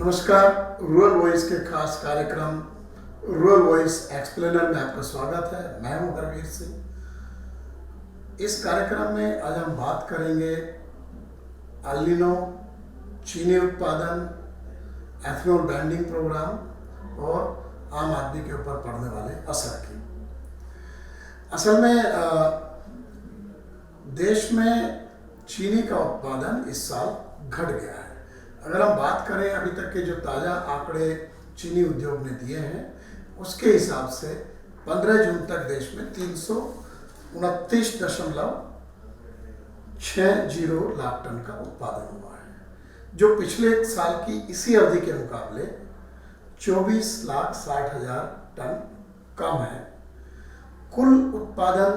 नमस्कार। Rural voice के खास कार्यक्रम रूरल वॉइस एक्सप्लेनर में आपका स्वागत है। मैं हूं हरवीर सिंह। इस कार्यक्रम में आज हम बात करेंगे एल नीनो, चीनी उत्पादन, एथेनॉल ब्रांडिंग प्रोग्राम और आम आदमी के ऊपर पड़ने वाले असर की। असल में देश में चीनी का उत्पादन इस साल घट गया है। अगर हम बात करें अभी तक के जो ताज़ा आंकड़े चीनी उद्योग ने दिए हैं उसके हिसाब से 15 जून तक देश में 329.60 लाख टन का उत्पादन हुआ है, जो पिछले साल की इसी अवधि के मुकाबले 24,60,000 टन कम है। कुल उत्पादन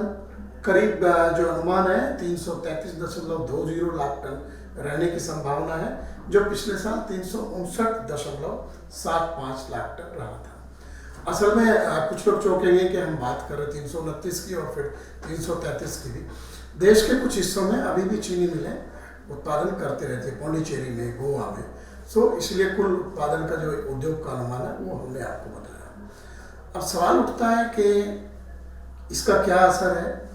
करीब जो अनुमान है 333.20 लाख टन रहने की संभावना है, जो पिछले साल 359.75 लाख टन रहा था। असल में कुछ लोग चौंकेंगे कि हम बात कर रहे 329 की और फिर 333 की भी। देश के कुछ हिस्सों में अभी भी चीनी मिलें उत्पादन करते रहते हैं, पौंडीचेरी में, गोवा में। इसलिए कुल उत्पादन का जो उद्योग का अनुमान है वो हमने आपको बताया। अब सवाल उठता है कि इसका क्या असर है।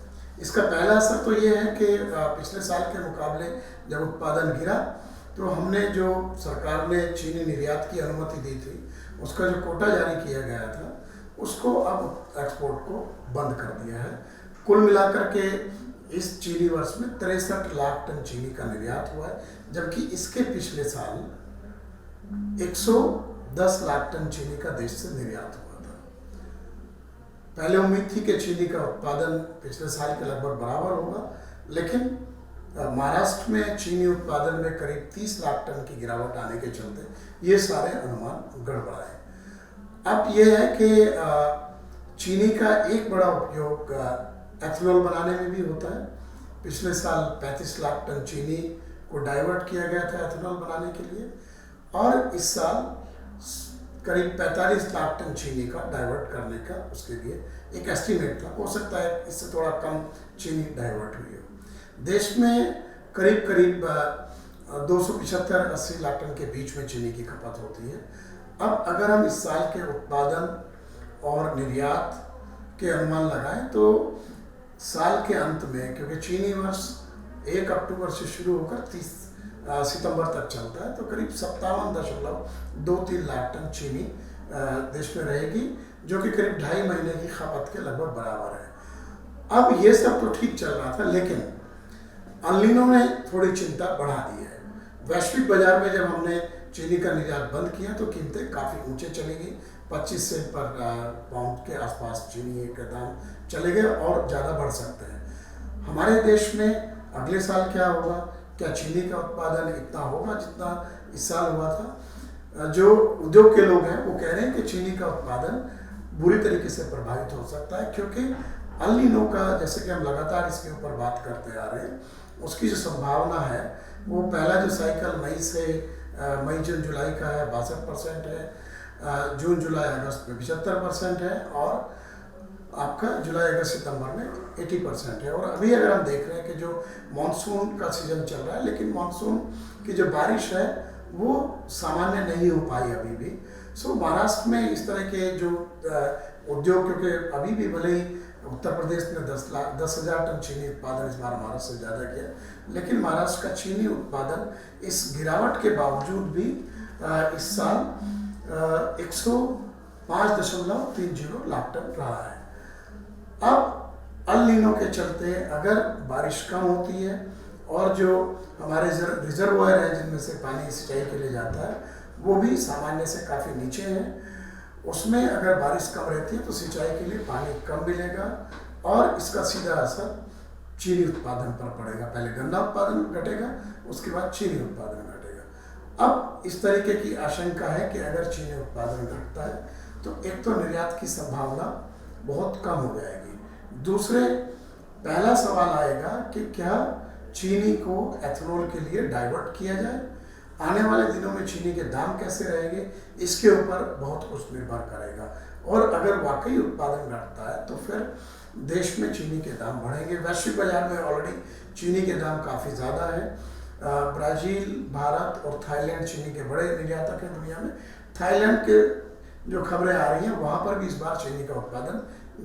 इसका पहला असर तो ये है कि पिछले साल के मुकाबले जब उत्पादन गिरा तो हमने जो सरकार ने चीनी निर्यात की अनुमति दी थी, उसका जो कोटा जारी किया गया था उसको अब एक्सपोर्ट को बंद कर दिया है। कुल मिलाकर के इस चीनी वर्ष में 63 लाख टन चीनी का निर्यात हुआ है, जबकि इसके पिछले साल 110 लाख टन चीनी का देश से निर्यात हुआ था। पहले उम्मीद थी कि चीनी का उत्पादन पिछले साल के लगभग बराबर होगा, लेकिन महाराष्ट्र में चीनी उत्पादन में करीब 30 लाख टन की गिरावट आने के चलते ये सारे अनुमान गड़बड़ाए। अब ये है कि चीनी का एक बड़ा उपयोग एथेनॉल बनाने में भी होता है। पिछले साल 35 लाख टन चीनी को डाइवर्ट किया गया था एथेनॉल बनाने के लिए, और इस साल करीब 45 लाख टन चीनी का डाइवर्ट करने का उसके लिए एक एस्टीमेट था। हो सकता है इससे थोड़ा कम चीनी डाइवर्ट हुई हो। देश में करीब 275-80 लाख टन के बीच में चीनी की खपत होती है। अब अगर हम इस साल के उत्पादन और निर्यात के अनुमान लगाएं तो साल के अंत में, क्योंकि चीनी वर्ष 1 अक्टूबर से शुरू होकर 30 सितंबर तक चलता है, तो करीब 57.23 लाख टन चीनी देश में रहेगी, जो कि करीब 2.5 महीने की खपत के लगभग बराबर है। अब ये सब तो ठीक चल रहा था, लेकिन एल नीनो ने थोड़ी चिंता बढ़ा दी है। वैश्विक बाजार में जब हमने चीनी का निर्यात बंद किया तो कीमतें काफ़ी ऊंचे चली गई। 25 सेंट पर पाउंड के आसपास चीनी का दाम चले गए और ज़्यादा बढ़ सकते हैं। हमारे देश में अगले साल क्या होगा? क्या चीनी का उत्पादन इतना होगा जितना इस साल हुआ था? जो उद्योग के लोग हैं वो कह रहे हैं कि चीनी का उत्पादन बुरी तरीके से प्रभावित हो सकता है, क्योंकि एल नीनो का, जैसे कि हम लगातार इसके ऊपर बात करते आ रहे हैं, उसकी जो संभावना है वो पहला जो साइकिल मई जून जुलाई का है 62% है, जून जुलाई अगस्त में 75% है, और आपका जुलाई अगस्त सितंबर में 80% है। और अभी अगर हम देख रहे हैं कि जो मानसून का सीजन चल रहा है, लेकिन मानसून की जो बारिश है वो सामान्य नहीं हो पाई अभी भी। महाराष्ट्र में इस तरह के जो उद्योग, क्योंकि अभी भी भले ही उत्तर प्रदेश ने 10,000 टन चीनी उत्पादन इस बार महाराष्ट्र से ज़्यादा किया, लेकिन महाराष्ट्र का चीनी उत्पादन इस गिरावट के बावजूद भी इस साल 105.30 लाख टन रहा है। अब एल नीनो के चलते अगर बारिश कम होती है और जो हमारे रिजर्वायर हैं जिनमें से पानी सिंचाई के लिए जाता है वो भी सामान्य से काफ़ी नीचे हैं, उसमें अगर बारिश कम रहती है तो सिंचाई के लिए पानी कम मिलेगा और इसका सीधा असर चीनी उत्पादन पर पड़ेगा। पहले गन्ना उत्पादन घटेगा, उसके बाद चीनी उत्पादन घटेगा। अब इस तरीके की आशंका है कि अगर चीनी उत्पादन घटता है तो एक तो निर्यात की संभावना बहुत कम हो जाएगी। दूसरे, पहला सवाल आएगा कि क्या चीनी को एथेनॉल के लिए डाइवर्ट किया जाए? आने वाले दिनों में चीनी के दाम कैसे रहेंगे, इसके ऊपर बहुत कुछ निर्भर करेगा। और अगर वाकई उत्पादन घटता है तो फिर देश में चीनी के दाम बढ़ेंगे। वैश्विक बाजार में ऑलरेडी चीनी के दाम काफ़ी ज़्यादा है। ब्राज़ील, भारत और थाईलैंड चीनी के बड़े निर्यातक हैं दुनिया में। थाईलैंड के जो खबरें आ रही हैं वहाँ पर भी इस बार चीनी का उत्पादन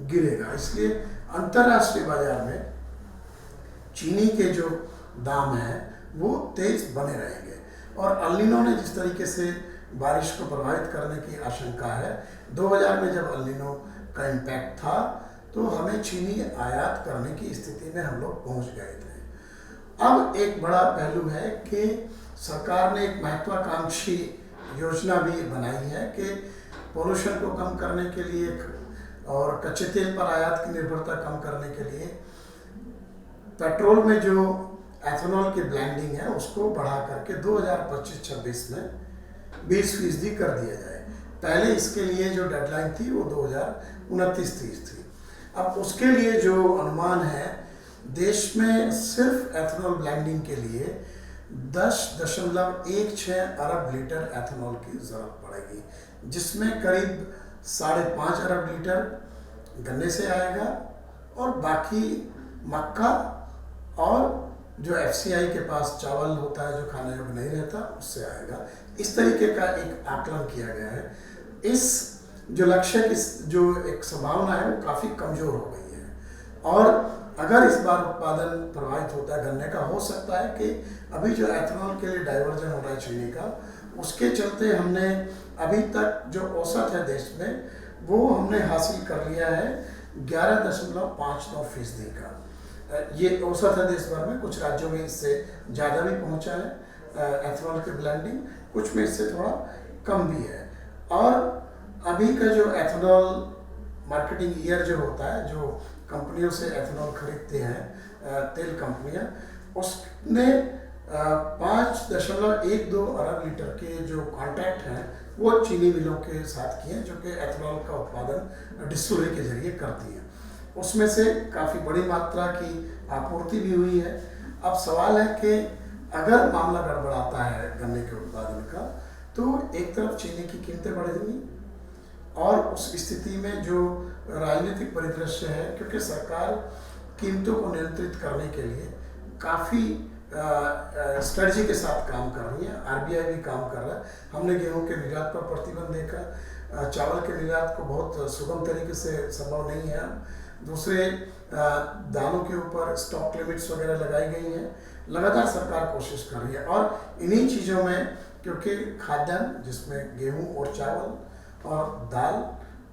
गिरेगा, इसलिए अंतर्राष्ट्रीय बाजार में चीनी के जो दाम हैं वो तेज बने रहेंगे। और अल नीनो ने जिस तरीके से बारिश को प्रभावित करने की आशंका है, 2000 में जब अल नीनो का इम्पैक्ट था तो हमें चीनी आयात करने की स्थिति में हम लोग पहुंच गए थे। अब एक बड़ा पहलू है कि सरकार ने एक महत्वाकांक्षी योजना भी बनाई है कि पोल्यूशन को कम करने के लिए और कच्चे तेल पर आयात की निर्भरता कम करने के लिए पेट्रोल में जो एथेनॉल की ब्लेंडिंग है उसको बढ़ा करके 2025-26 में 20% कर दिया जाए। पहले इसके लिए जो डेडलाइन थी वो 2029-30 थी। अब उसके लिए जो अनुमान है, देश में सिर्फ एथेनॉल ब्लेंडिंग के लिए 10.16 अरब लीटर एथेनॉल की ज़रूरत पड़ेगी, जिसमें करीब 5.5 अरब लीटर गन्ने से आएगा और बाकी मक्का और जो FCI के पास चावल होता है जो खाने योग्य नहीं रहता उससे आएगा। इस तरीके का एक आकलन किया गया है। इस जो लक्ष्य की जो एक संभावना है वो काफ़ी कमज़ोर हो गई है और अगर इस बार उत्पादन प्रभावित होता है गन्ने का, हो सकता है कि अभी जो एथेनॉल के लिए डाइवर्जन हो रहा है चीनी का, उसके चलते हमने अभी तक जो औसत है देश में वो हमने हासिल कर लिया है 11.59% का। ये औसत है देश भर में। कुछ राज्यों में इससे ज़्यादा भी पहुंचा है एथेनॉल की ब्लेंडिंग, कुछ में इससे थोड़ा कम भी है। और अभी का जो एथेनॉल मार्केटिंग ईयर जो होता है, जो कंपनियों से एथेनॉल खरीदते हैं तेल कंपनियां, उसने 5.12 अरब लीटर के जो कॉन्ट्रैक्ट हैं वो चीनी मिलों के साथ किए हैं जो कि एथेनॉल का उत्पादन डिस्टिलरी के जरिए करती हैं। उसमें से काफ़ी बड़ी मात्रा की आपूर्ति भी हुई है। अब सवाल है कि अगर मामला गड़बड़ाता है गन्ने के उत्पादन का, तो एक तरफ चीनी की कीमतें बढ़ेंगी और उस स्थिति में जो राजनीतिक परिदृश्य है, क्योंकि सरकार कीमतों को नियंत्रित करने के लिए काफ़ी स्ट्रेटजी के साथ काम कर रही है। RBI भी काम कर रहा है। हमने गेहूं के निर्यात पर प्रतिबंध देखा, चावल के निर्यात को बहुत सुगम तरीके से संभव नहीं है। दूसरे दालों के ऊपर स्टॉक लिमिट्स वगैरह लगाई गई हैं। लगातार सरकार कोशिश कर रही है और इन्हीं चीज़ों में, क्योंकि खाद्यान्न जिसमें गेहूं और चावल और दाल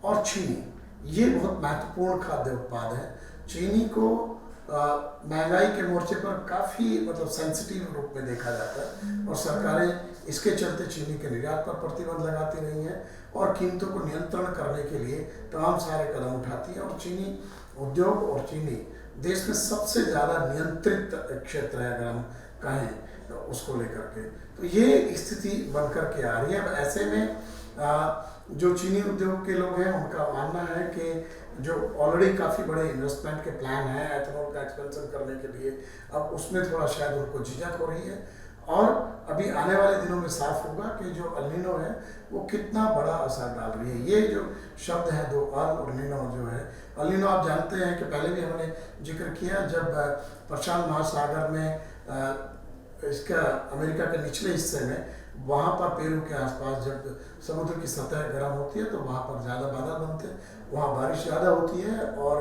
और चीनी, ये बहुत महत्वपूर्ण खाद्य उत्पाद है। चीनी को महंगाई के मोर्चे पर काफ़ी सेंसिटिव रूप में देखा जाता है और सरकारें इसके चलते चीनी के निर्यात पर प्रतिबंध लगाती रही हैं और कीमतों को नियंत्रण करने के लिए तमाम सारे कदम उठाती हैं। और चीनी उद्योग और चीनी देश में सबसे ज़्यादा नियंत्रित क्षेत्र है अगर हम कहें तो उसको लेकर के, तो ये स्थिति बनकर के आ रही है। अब ऐसे में जो चीनी उद्योग के लोग हैं उनका मानना है कि जो ऑलरेडी काफ़ी बड़े इन्वेस्टमेंट के प्लान हैं एथेनॉल का एक्सपेंशन करने के लिए, अब उसमें थोड़ा शायद उनको झिझक हो रही है और अभी आने वाले दिनों में साफ होगा कि जो अल नीनो है वो कितना बड़ा असर डाल रही है। ये जो शब्द है दो, अल और नीनो जो है, अल नीनो आप जानते हैं कि पहले भी हमने जिक्र किया, जब प्रशांत महासागर में इसका अमेरिका के निचले हिस्से में वहाँ पर पेरू के आसपास जब समुद्र की सतह गर्म होती है तो वहाँ पर ज़्यादा बादल बनते हैं, वहाँ बारिश ज़्यादा होती है और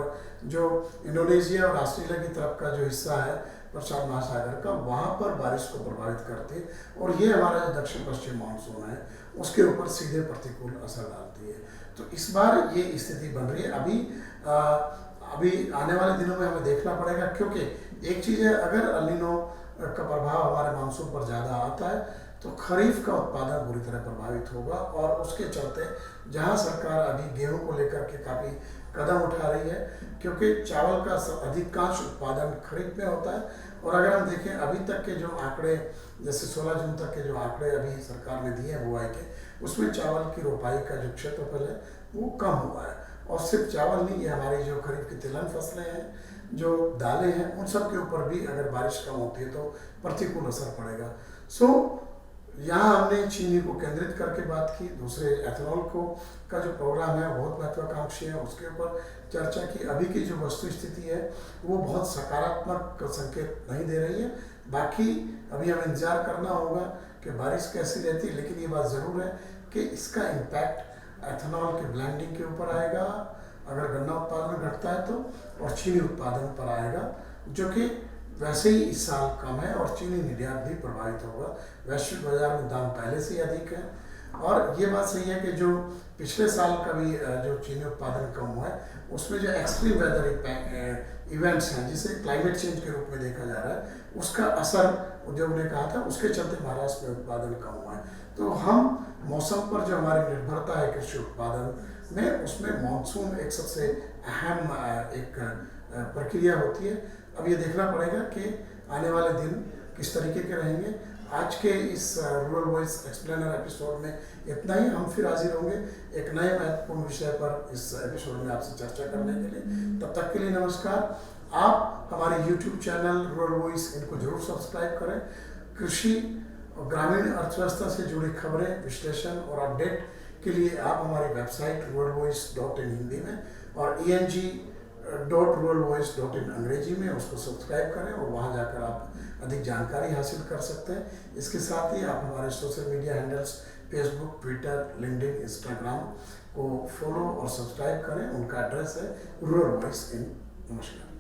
जो इंडोनेशिया और ऑस्ट्रेलिया की तरफ का जो हिस्सा है प्रशांत महासागर का, वहाँ पर बारिश को प्रभावित करती है और ये हमारा जो दक्षिण पश्चिम मानसून है उसके ऊपर सीधे प्रतिकूल असर डालती है। तो इस बार ये स्थिति बन रही है। अभी आने वाले दिनों में हमें देखना पड़ेगा, क्योंकि एक चीज़ है, अगर अल नीनो का प्रभाव हमारे मानसून पर ज़्यादा आता है तो खरीफ का उत्पादन बुरी तरह प्रभावित होगा और उसके चलते जहां सरकार अभी गेहूं को लेकर के काफ़ी कदम उठा रही है, क्योंकि चावल का अधिकांश उत्पादन खरीफ में होता है। और अगर हम देखें अभी तक के जो आंकड़े, जैसे 16 जून तक के जो आंकड़े अभी सरकार ने दिए हैं बुआई के, उसमें चावल की रोपाई का जो क्षेत्रफल है वो कम हुआ है। और सिर्फ चावल नहीं, ये हमारी जो खरीफ की तिलहन फसलें हैं, जो दालें हैं, उन सब के ऊपर भी अगर बारिश कम होती है तो प्रतिकूल असर पड़ेगा। यहाँ हमने चीनी को केंद्रित करके बात की। दूसरे एथेनॉल को का जो प्रोग्राम है बहुत महत्वाकांक्षी है, उसके ऊपर चर्चा की। अभी की जो वस्तु स्थिति है वो बहुत सकारात्मक संकेत नहीं दे रही है। बाकी अभी हमें इंतज़ार करना होगा कि बारिश कैसी रहती है, लेकिन ये बात ज़रूर है कि इसका इम्पैक्ट एथेनॉल के ब्लेंडिंग के ऊपर आएगा अगर गन्ना उत्पादन घटता है तो, और चीनी उत्पादन पर आएगा, जो कि वैसे ही इस साल कम है, और चीनी निर्यात भी प्रभावित होगा। वैश्विक बाजार में दाम पहले से ही अधिक है, और ये बात सही है कि जो पिछले साल का भी जो चीनी उत्पादन कम हुआ है, उसमें जो एक्सट्रीम वेदर इवेंट्स हैं जिसे क्लाइमेट चेंज के रूप में देखा जा रहा है, उसका असर उद्योग ने कहा था, उसके चलते महाराष्ट्र में उत्पादन कम हुआ है। तो हम मौसम पर जो हमारी निर्भरता है कृषि उत्पादन में, उसमें मानसून एक सबसे अहम एक प्रक्रिया होती है। अब ये देखना पड़ेगा कि आने वाले दिन किस तरीके के रहेंगे। आज के इस रूरल वॉइस एक्सप्लेनर एपिसोड में इतना ही। हम फिर हाजिर होंगे एक नए महत्वपूर्ण विषय पर इस एपिसोड में आपसे चर्चा करने के लिए। तब तक के लिए नमस्कार। आप हमारे YouTube चैनल रूरल वॉइस इनको जरूर सब्सक्राइब करें। कृषि और ग्रामीण अर्थव्यवस्था से जुड़ी खबरें, विश्लेषण और अपडेट के लिए आप हमारी वेबसाइट ruralvoice.in हिंदी में और eng.ruralvoice.in अंग्रेजी में उसको सब्सक्राइब करें, और वहाँ जाकर आप अधिक जानकारी हासिल कर सकते हैं। इसके साथ ही आप हमारे social media handles Facebook, Twitter, LinkedIn, Instagram को फॉलो और सब्सक्राइब करें। उनका एड्रेस है रूरल वॉइस इन। नमस्कार।